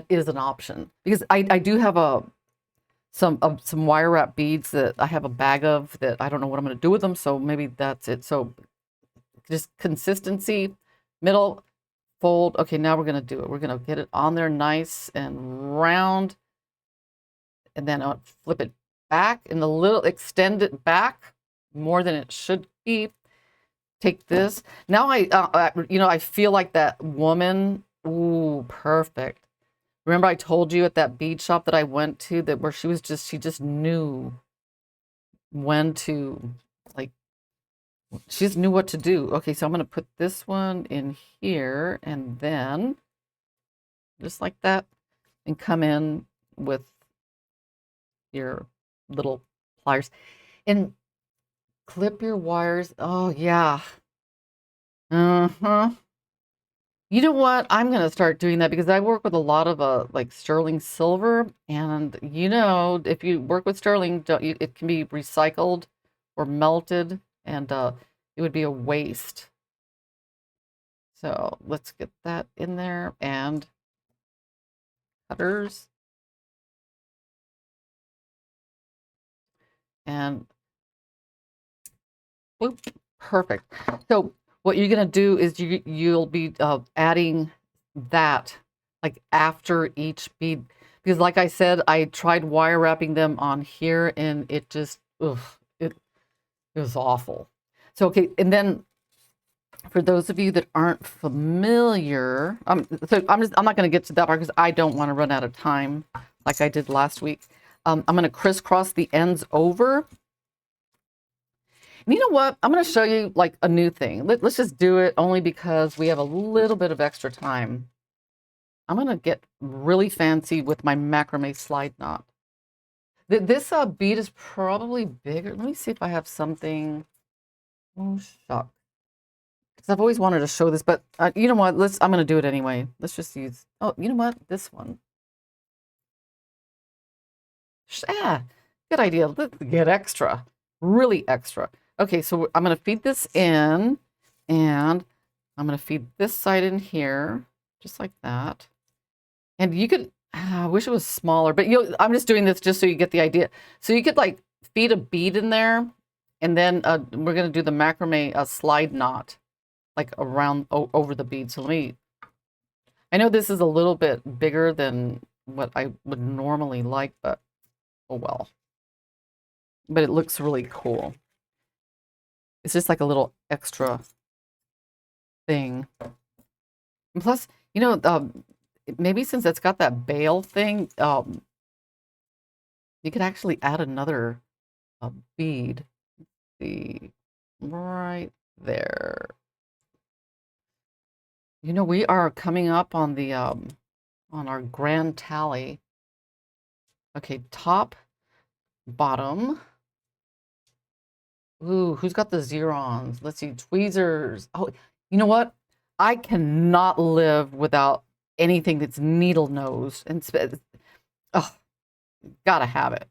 is an option. Because I do have some wire wrap beads that I have a bag of that I don't know what I'm going to do with them. So maybe that's it. So just consistency, middle, fold. Okay, now we're going to do it. We're going to get it on there nice and round. And then I'll flip it back and a little, extend it back more than it should be. Take this. Now I feel like that woman. Ooh, perfect. Remember I told you at that bead shop that I went to that where she just knew when to, like, she just knew what to do. Okay, so I'm going to put this one in here and then just like that and come in with your little pliers and clip your wires. Oh, yeah. Uh-huh. You know what? I'm going to start doing that because I work with a lot of like sterling silver. And, you know, if you work with sterling, it can be recycled or melted. And it would be a waste. So let's get that in there. And cutters. And whoop, perfect. So what you're going to do is you'll be adding that like after each bead, because like I said, I tried wire wrapping them on here and it just, ugh, it was awful. So, okay. And then for those of you that aren't familiar, so I'm not going to get to that part because I don't want to run out of time like I did last week. I'm going to crisscross the ends over. And you know what? I'm going to show you like a new thing. Let's just do it only because we have a little bit of extra time. I'm going to get really fancy with my macrame slide knot. This bead is probably bigger. Let me see if I have something. Oh, shucks. Because I've always wanted to show this, but you know what? I'm going to do it anyway. Let's just use, oh, you know what? This one. Good idea. Let's get extra, really extra. Okay, so I'm going to feed this in, and I'm going to feed this side in here, just like that. And you could, I wish it was smaller, but I'm just doing this just so you get the idea. So you could like feed a bead in there, and then we're going to do the macrame slide knot, like around over the bead. So I know this is a little bit bigger than what I would normally like, but oh well. But it looks really cool. It's just like a little extra thing. And plus, you know, maybe since it's got that bail thing, you could actually add another bead. See, right there. You know, we are coming up on the on our grand tally. Okay, top, bottom. Ooh, who's got the zerons? Let's see, tweezers. Oh, you know what? I cannot live without anything that's needle nose. And oh, gotta have it.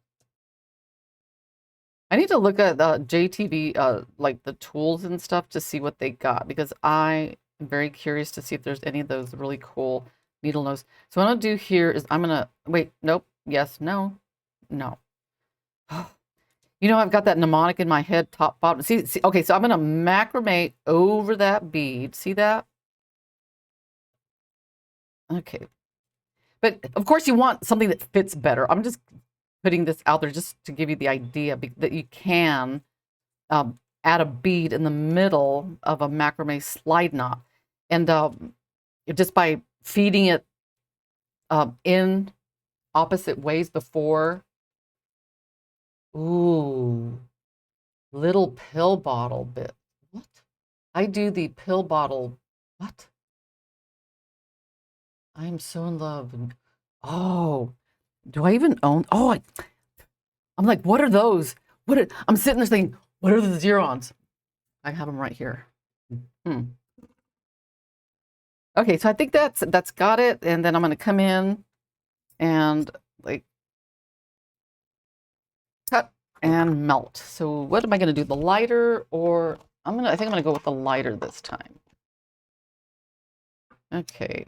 I need to look at JTV, like the tools and stuff to see what they got, because I am very curious to see if there's any of those really cool needle nose. So what I'm gonna do here is I'm gonna, wait, nope, yes, no, no. You know, I've got that mnemonic in my head, top, bottom. See, okay, so I'm going to macrame over that bead. See that? Okay. But, of course, you want something that fits better. I'm just putting this out there just to give you the idea that you can add a bead in the middle of a macrame slide knot. And just by feeding it in opposite ways before. Ooh. Little pill bottle bit. What? I do the pill bottle. What? I am so in love. Oh, do I even own? Oh, I'm like, what are those? I'm sitting there saying, what are the zerons? I have them right here. Okay, so I think that's got it. And then I'm going to come in and like cut and melt. So what am I going to do? The lighter, or I think I'm going to go with the lighter this time. Okay.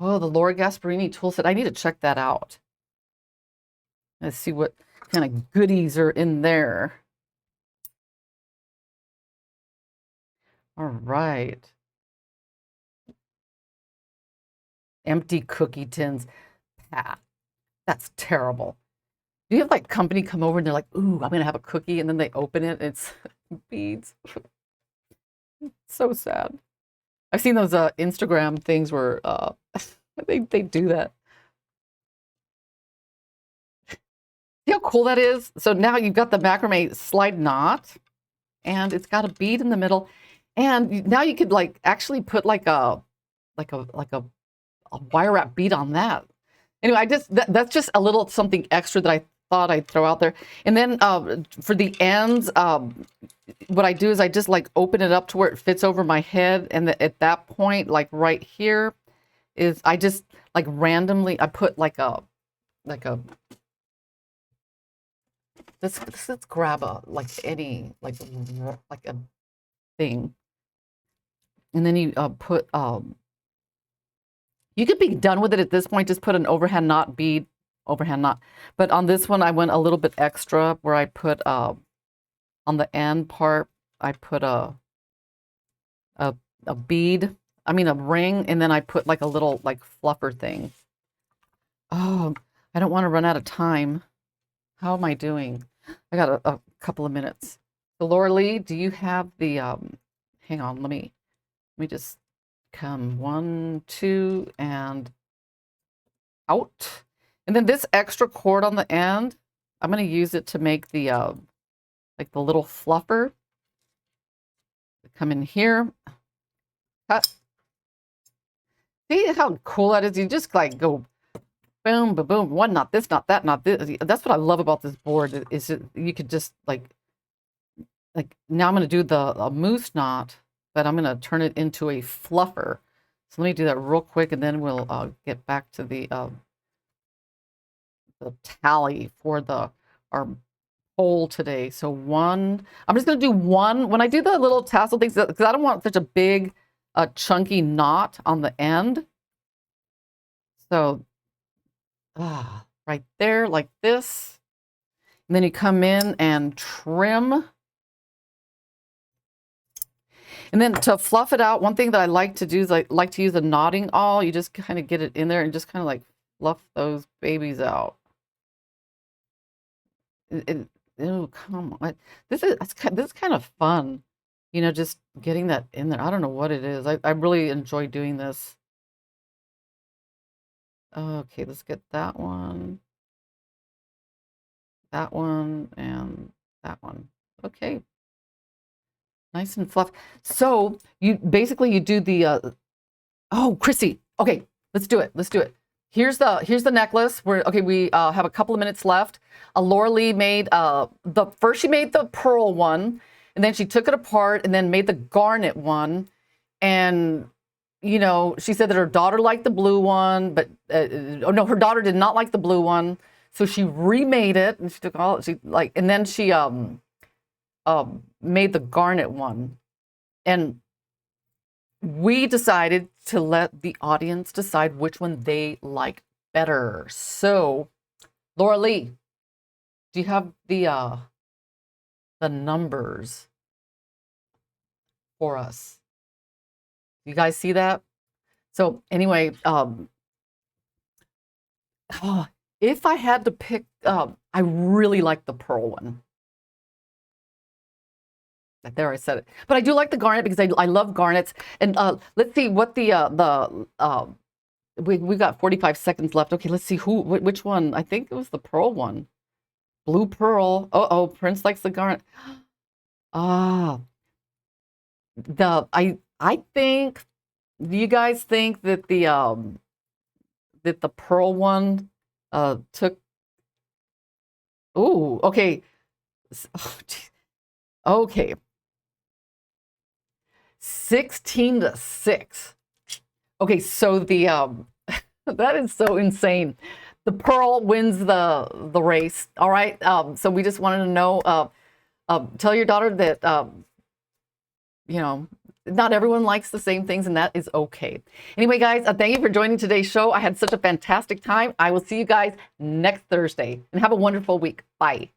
Oh, the Laura Gasparini tool set. I need to check that out. Let's see what kind of goodies are in there. All right. Empty cookie tins. Pat, that's terrible. Do you have like company come over and they're like, ooh, I'm gonna have a cookie, and then they open it and it's beads. So sad. I've seen those Instagram things where they do that. See how cool that is? So now you've got the macrame slide knot, and it's got a bead in the middle, and now you could like actually put like a wire wrap bead on that. Anyway, that's just a little something extra that I thought I'd throw out there. And then for the ends, what I do is I just like open it up to where it fits over my head, and at that point, like right here, is I just like randomly I put like a let's grab a like any like a thing, and then you put you could be done with it at this point. Just put an overhand knot bead, overhand knot. But on this one, I went a little bit extra where I put on the end part, I put a bead, I mean a ring, and then I put like a little like fluffer thing. Oh, I don't want to run out of time. How am I doing? I got a couple of minutes. So Laura Lee, do you have the hang on, let me just come 1, 2, and out. And then this extra cord on the end, I'm going to use it to make the like the little fluffer. Come in here, cut. See how cool that is? You just like go boom, boom, boom. One knot, this knot, that knot. This. That's what I love about this board. Is it, you could just like now I'm going to do the moose knot, but I'm going to turn it into a fluffer. So let me do that real quick, and then we'll get back to the tally for our poll today. So one, I'm just going to do one. When I do the little tassel things, because I don't want such a big, chunky knot on the end. So right there, like this. And then you come in and trim. And then to fluff it out, one thing that I like to do is I like to use a knotting awl. You just kind of get it in there and just kind of like fluff those babies out. Oh, come on. This is kind of fun, you know, just getting that in there. I don't know what it is. I really enjoy doing this. Okay, let's get that one, and that one. Okay. Nice and fluff. So you basically you do the oh, Chrissy. Okay, let's do it. Let's do it. Here's the necklace. We have a couple of minutes left. Laura Lee made she made the pearl one, and then she took it apart and then made the garnet one. And you know, she said that her daughter liked the blue one, but oh no, her daughter did not like the blue one. So she remade it, and she took all and then she made the garnet one. And we decided to let the audience decide which one they liked better. So, Laura Lee, do you have the numbers for us? You guys see that? So anyway, if I had to pick, I really like the pearl one. There, I said it. But I do like the garnet because I love garnets. And let's see what we got 45 seconds left. Okay, let's see which one. I think it was the pearl one. Blue pearl. Oh, Prince likes the garnet. I think, do you guys think that the pearl one took, oh, okay. Okay. 16-6. Okay, so the that is so insane. The pearl wins the race. All right. So we just wanted to know Tell your daughter that, you know, not everyone likes the same things, and that is okay. Anyway, guys, thank you for joining today's show. I had such a fantastic time. I will see you guys next Thursday, and have a wonderful week. Bye.